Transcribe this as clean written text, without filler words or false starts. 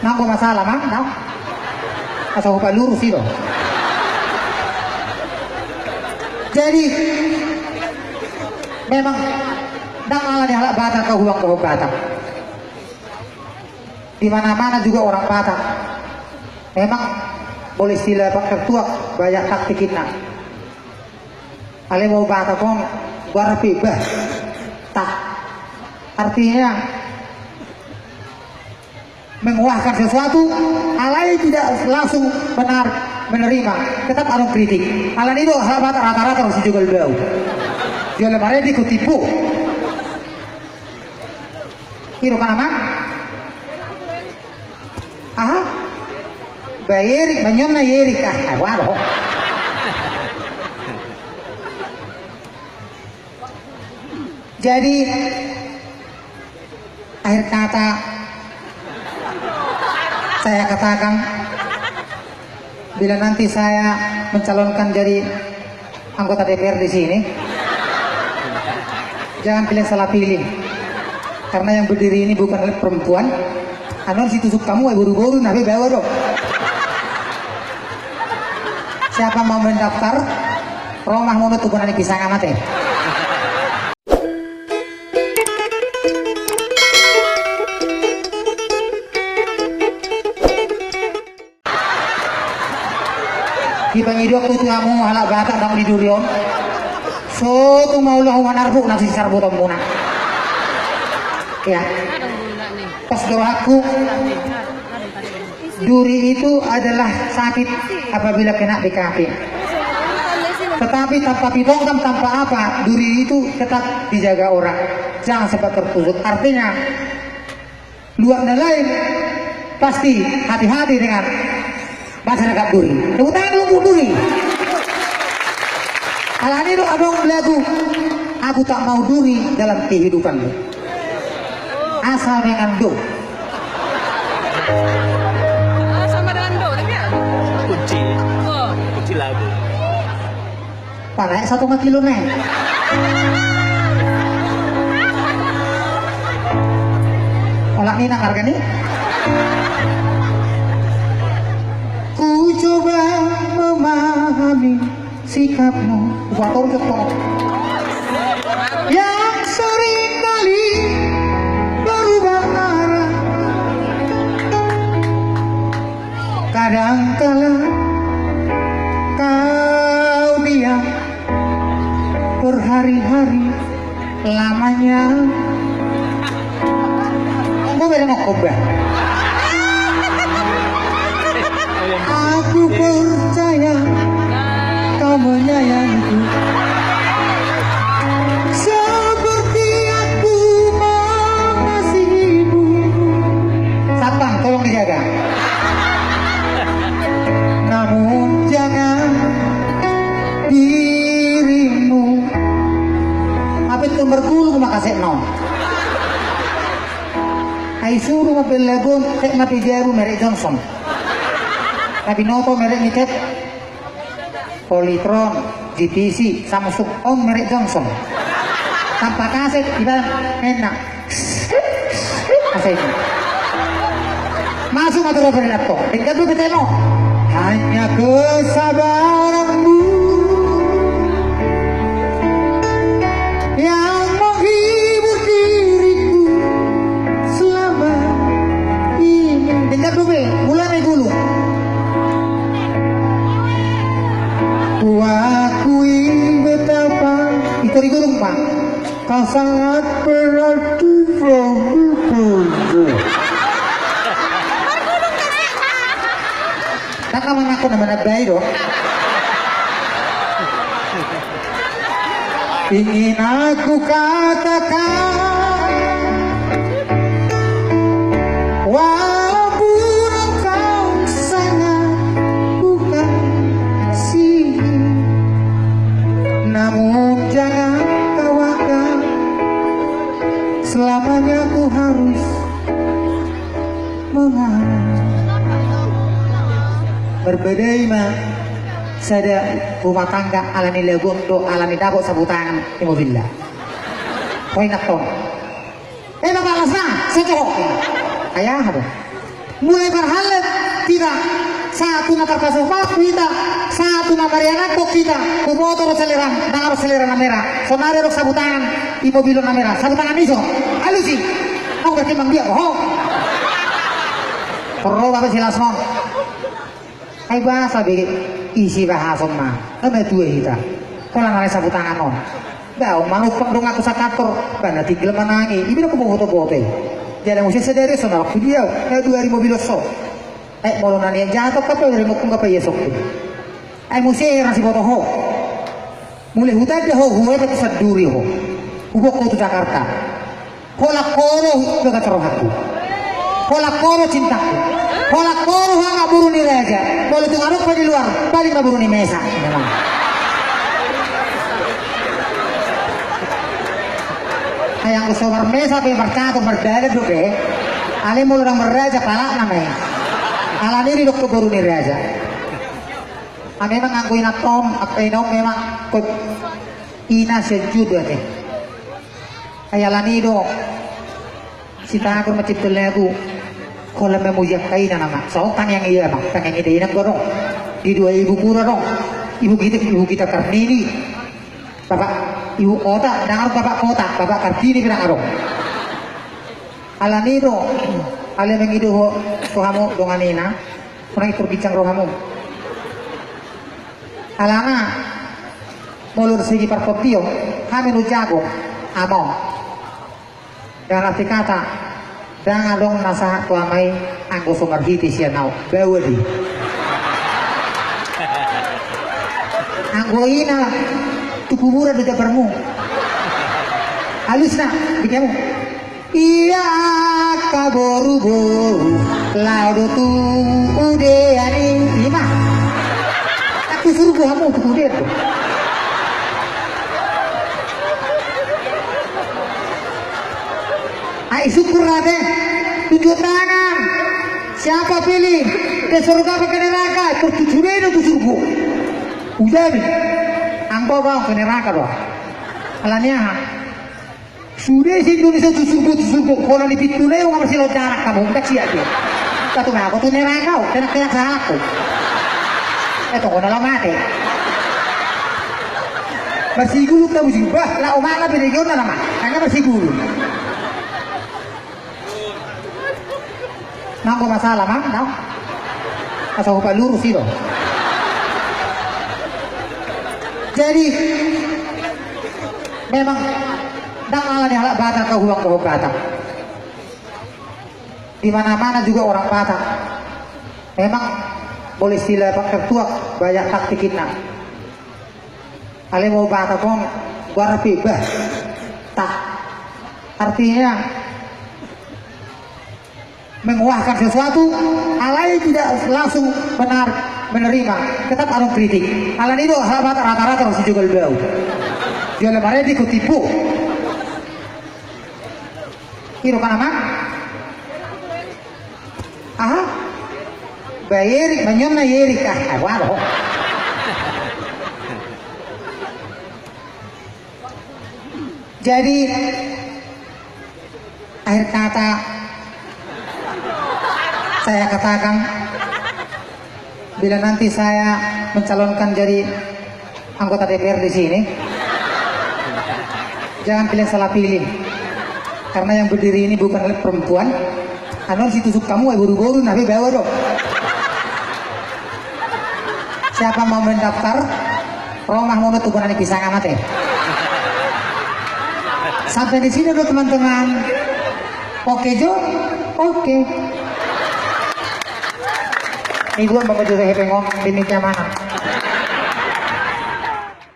nangko masalah mang, tau? Asal upah lurus itu. Jadi memang dang ala halak Batak kau huang kau Batak. Di mana-mana juga orang Batak. Memang boleh istilah Pak Ketua banyak taktik kita. Ale mau Batak kong barapi bah tak. Artinya menguahkan sesuatu, alai tidak langsung benar menerima, tetap ada kritik. Alan itu sahabat rata-rata harus juga beliau. Dia lemari dikutipu. Kiro kan aman? Aha, bayerik, banyom na yerik waduh. Jadi akhir kata saya katakan, bila nanti saya mencalonkan jadi anggota DPR di sini, jangan pilih salah pilih, karena yang berdiri ini bukan perempuan. Anon si tusuk kamu buru-buru nabi bawa dong. Siapa mau mendaftar? Romah mau tuh nanti pisang amat ya. Di pangidok tuh kamu halak Batak dang di durion. So tu mau lah wanarbu nasi sarbu tombuna. Ya. Pas doaku, duri itu adalah sakit apabila kena BKP. Tetapi tanpa pitongkam, tanpa apa, duri itu tetap dijaga orang. Jangan sempat tertusuk. Artinya, luar dan lain pasti hati-hati dengan masyarakat duri. Tepuk tangan dulu duri. Alani itu abang belagu. Aku tak mau duri dalam kehidupanmu. Asal dengan do. Sama dengan do, tapi ya? Kunci. Oh. Kunci lagu. Pakai 1 kilo nih. Olak ini nakar kan nih? Ku coba memahami sikapmu, wator ketok. Yang sering kali berubah arah. Kadangkala kau diam berhari-hari lamanya. Kau beda mau kobah. Aku percaya kau menyayangiku seperti aku mengasihimu. Satpam, tolong dijaga. Namun jangan dirimu apa itu bergulu makasih no. Ay suruh mobil lagun tek mati jaru merek Johnson. Tapi noto merek niket Polytron, GTC, Samsung, merek Johnson. Tanpa kaset kita enak. Kaset itu. Masuk atau dari laptop. Tinggal dulu beteno. Hanya kesabaranmu yang menghibur diriku selama ini. Tinggal dulu, mulai dulu. Ku akui betapa itu di gunung Pak, kau sangat berarti bagiku. Tak kamu ngaku nama baik dong. Ingin aku katakan, walaupun engkau sangat bukan sini, namun jangan tawakan selamanya ku harus mengalah. Berbeda mah sada rumah tangga alani lagun do alani dapot sabutangan di mobil lah. Poin nakton. Bapak lasna, saya cokok. Ayah apa? mulai berhalet tidak satu na terpasang kita satu na mariana tok kita kumotor seliran nangaro seliran na merah sonare rok sabutangan imobilon na merah sabutangan iso alusi aku berarti mang dia bohong perlu apa sila son ay bahasa bagi isi bahasa mah kena dua kita kalau nare sabutangan on daw manupang dong ako sa kantor kana tigil manangi ibig ko boto-boto jadi musik sendiri so na video kaya 2000 so ay molo na niya jatuh ka pa remote kung kapay yesok ay musik rasi boto ho mulai hutan dia ho huwe pa sa duri ho ubok ko to Jakarta hola koro daga tarohatku hola koro cintaku hola koro hanga buru ni raja molo tunganok pa di luar balik na buru ni mesa memang yang gusto bermesa pe bercato berdaya doke ale mo orang beraja pala namanya ala ni dokter baru ni raja ame memang nganggo inatom apa inom memang kod ina sejud ate ayala ni do sita ko macipto lagu kolam memuja kaina nama so tang yang iya bang tang yang ide inang gorong di 2000 kura dong ibu kita Kartini bapak ibu kota dengar bapak kota bapak Kartini bilang arong alani do ale mengido rohamu donganina kurang itu bincang rohamu alana mulur segi parpotio kami nu jago among dengan arti kata dengan dong nasa tuamai anggo sumarhiti siya nau bawadi anggo ina tukubura do jabarmu halus na bigyan mo iya kaboru-boru laudo tu ude ani lima aku suruh kamu tuh ude tuh ay syukur deh tunjuk tangan siapa pilih ke surga ke neraka tertujuh itu surga udah nih angko kau ke neraka doh alanya sudah sih Indonesia tusurbut kalau di pintu leo nggak masih lo jarak kamu nggak sih aja kata aku tuh neraka kau kena aku itu kau nalar mati masih gulu tahu sih bah lah omana beda jauh nama hanya masih gulu nangko masalah mang tahu asal lupa lurus sih loh jadi memang dang ala ni halak Batak ke huang Batak di mana-mana juga orang Batak memang boleh istilah pakai tuak banyak taktikina ale mau Batak kong guarapi bah tak artinya menguahkan sesuatu alai tidak langsung benar menerima tetap ada kritik ala itu sahabat rata-rata harus juga bau jual mereka ikut tipu kiro kan ama aha bayeri banyak na yeri kah waduh jadi akhir kata saya katakan bila nanti saya mencalonkan jadi anggota DPR di sini jangan pilih salah pilih karena yang berdiri ini bukan perempuan anu si tusuk kamu buru-buru nabi bawa dong siapa mau mendaftar rumah mau tubuhan ini pisang amat ya sampai di sini dulu teman-teman oke Jo oke ibu mau jadi hepengong di mana